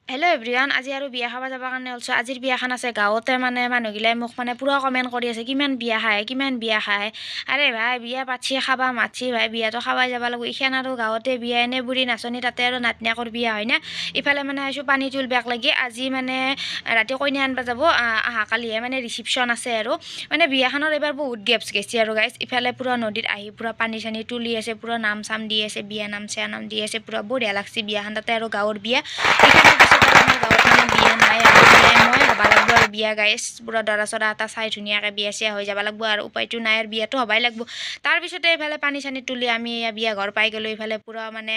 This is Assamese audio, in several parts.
হেল্ল' এভৰিৱান, আজি আৰু বিয়া খাব যাবৰ কাৰণে ওলছো। আজিৰ বিয়াখন আছে গাঁৱতে, মানে মানুহগিলাই মোক মানে পুৰা কমেণ্ট কৰি আছে, কিমান বিয়া খায়। আৰে ভাই, বিয়া পাতছি খাবা মাতছি ভাই, বিয়াতো খাবাই যাব লাগিব। এইখান আৰু গাঁৱতে বিয়া, এনে বুঢ়ী নাচনী, তাতে আৰু নাতনীয়েকৰ বিয়া হয় না। ইফালে মানে আহিছোঁ পানী তুলবাক লাগি। আজি মানে ৰাতি কইনা আনবা যাব, অহাকালিহে মানে ৰিচিপশ্যন আছে আৰু মানে বিয়াখনৰ এইবাৰ বহুত গেপছ গেছি আৰু গাইছ। ইফালে পুৰা নদীত আহি পুৰা পানী চানী তুলি আছে, পুৰা নাম চাম দি আছে, বিয়া নাম চিয়া নাম দি আছে, পুৰা বঢ়িয়া লাগছি বিয়াখন। তাতে আৰু গাঁৱৰ বিয়া। ইখানৰ পিছত আৰু আমাৰ গাঁৱত মানে বিয়া নাই আৰু মানে মই হ'বা লাগব আৰু বিয়া গাইছ। পুৰা দৰা চৰা এটা চাই ধুনীয়াকৈ বিয়া চিয়া হৈ যাব লাগব আৰু উপায়তো নাই আৰু বিয়াতো হ'বাই লাগব। তাৰপিছতে এইফালে পানী চানী তুলি আমি বিয়া ঘৰ পাই গ'লোঁ। এইফালে পুৰা মানে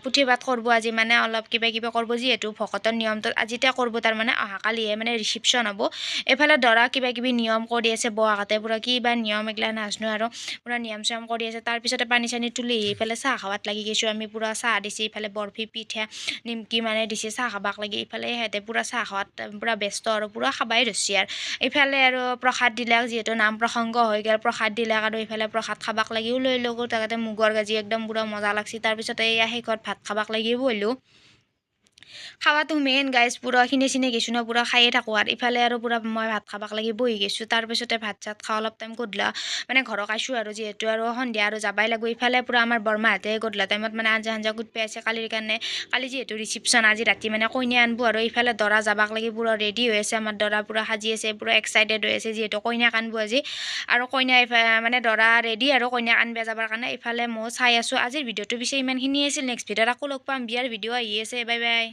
পুথি পাঠ কৰিব আজি, মানে অলপ কিবা কিবি কৰিব, যিহেতু ভকতৰ নিয়মটো আজিতে কৰিব, তাৰমানে অহাকালিহে মানে ৰিচিপশ্যন হ'ব। এইফালে দৰা কিবা কিবি নিয়ম কৰি আছে, বোৱাঘাটে পুৰা কিবা নিয়ম এইগিলা নাজনো আৰু পুৰা নিয়ম চিয়ম কৰি আছে। তাৰপিছতে পানী চানী তুলি এইফালে চাহ খাৱাত লাগি গৈছোঁ আমি। পুৰা চাহ দিছে ইফালে বৰফি পিঠা নিমকি মানে দিছে চাহ খাবাক লাগি। ইফালে সিহঁতে পুৰা চাহ খোৱাত পুৰা ব্যস্ত আৰু পুৰা খাবাই ধৰছি আৰু ইফালে আৰু প্ৰসাদ দিলাক, যিহেতু নাম প্ৰসংগ হৈ গ'ল, প্ৰসাদ দিলাক আৰু ইফালে প্ৰসাদ খাবাক লাগিও লৈ লগো তাতে মুগৰ গাজি একদম পুৰা মজা লাগছি। তাৰপিছতে এইয়া শেষত ভাত খাবাক লাগি বহিলোঁ। খাৱাটো মেইন গাইজ, পুৰা খিনে চিনে গেছোঁ ন, পুৰা খায়ে থাকোঁ। আৰু ইফালে আৰু পুৰা মই ভাত খাবাক লাগি বহি গৈছোঁ। তাৰপিছতে ভাত চাত খাই অলপ টাইম গধূলা মানে ঘৰক আইছোঁ আৰু যিহেতু আৰু সন্ধিয়া আৰু যাবাই লাগব। ইফালে পুৰা আমাৰ বৰমাহঁতে গধূলা টাইমত মানে আঞ্জা কুটবাই আছে কালিৰ কাৰণে। কালি যিহেতু ৰিচিপশ্যন, আজি ৰাতি মানে কইনা আনব আৰু ইফালে দৰা যাবাক লাগি পুৰা ৰেডি হৈ আছে। আমাৰ দৰা পুৰা সাজি আছে, পুৰা এক্সাইটেড হৈ আছে, যিহেতু কইনাক আনব আজি। আৰু কইনা মানে দৰা ৰেডি আৰু কইনাক আনবা যাবৰ কাৰণে। ইফালে মই চাই আছোঁ। আজিৰ ভিডিঅ'টো পিছে ইমানখিনিয়ে আছিল। নেক্সট ভিডিঅ'ত আকৌ লগ পাম। বিয়াৰ ভিডিঅ' আহি আছে। Bye bye.